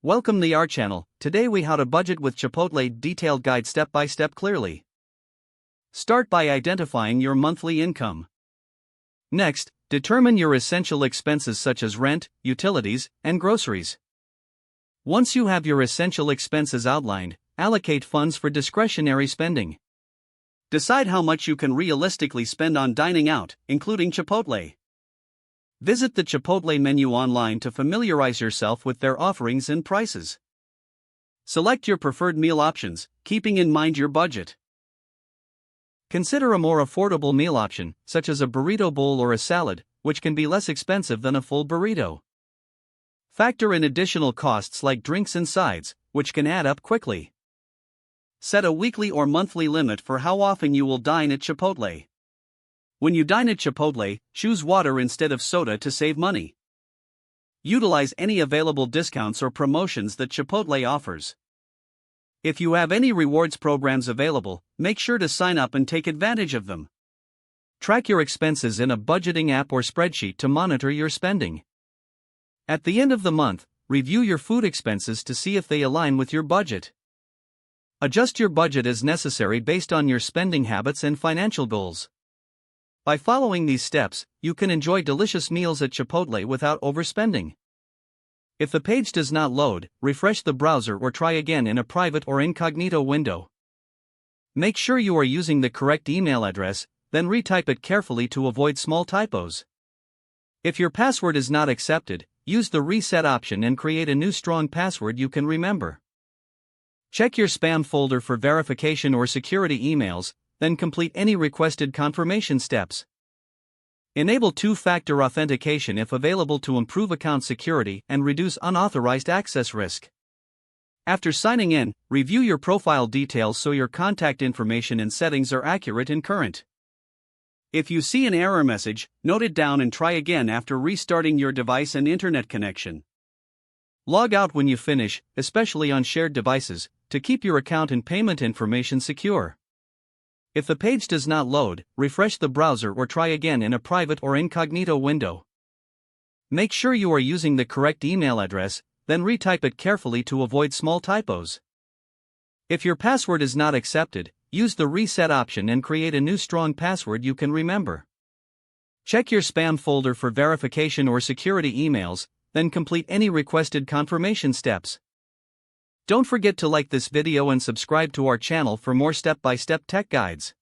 Welcome to our channel. Today we how to budget with Chipotle detailed guide step by step clearly. Start by identifying your monthly income. Next, determine your essential expenses such as rent, utilities, and groceries. Once you have your essential expenses outlined, allocate funds for discretionary spending. Decide how much you can realistically spend on dining out, including Chipotle. Visit the Chipotle menu online to familiarize yourself with their offerings and prices. Select your preferred meal options, keeping in mind your budget. Consider a more affordable meal option, such as a burrito bowl or a salad, which can be less expensive than a full burrito. Factor in additional costs like drinks and sides, which can add up quickly. Set a weekly or monthly limit for how often you will dine at Chipotle. When you dine at Chipotle, choose water instead of soda to save money. Utilize any available discounts or promotions that Chipotle offers. If you have any rewards programs available, make sure to sign up and take advantage of them. Track your expenses in a budgeting app or spreadsheet to monitor your spending. At the end of the month, review your food expenses to see if they align with your budget. Adjust your budget as necessary based on your spending habits and financial goals. By following these steps, you can enjoy delicious meals at Chipotle without overspending. If the page does not load, refresh the browser or try again in a private or incognito window. Make sure you are using the correct email address, then retype it carefully to avoid small typos. If your password is not accepted, use the reset option and create a new strong password you can remember. Check your spam folder for verification or security emails, then complete any requested confirmation steps. Enable two-factor authentication if available to improve account security and reduce unauthorized access risk. After signing in, review your profile details so your contact information and settings are accurate and current. If you see an error message, note it down and try again after restarting your device and internet connection. Log out when you finish, especially on shared devices, to keep your account and payment information secure. If the page does not load, refresh the browser or try again in a private or incognito window. Make sure you are using the correct email address, then retype it carefully to avoid small typos. If your password is not accepted, use the reset option and create a new strong password you can remember. Check your spam folder for verification or security emails, then complete any requested confirmation steps. Don't forget to like this video and subscribe to our channel for more step-by-step tech guides.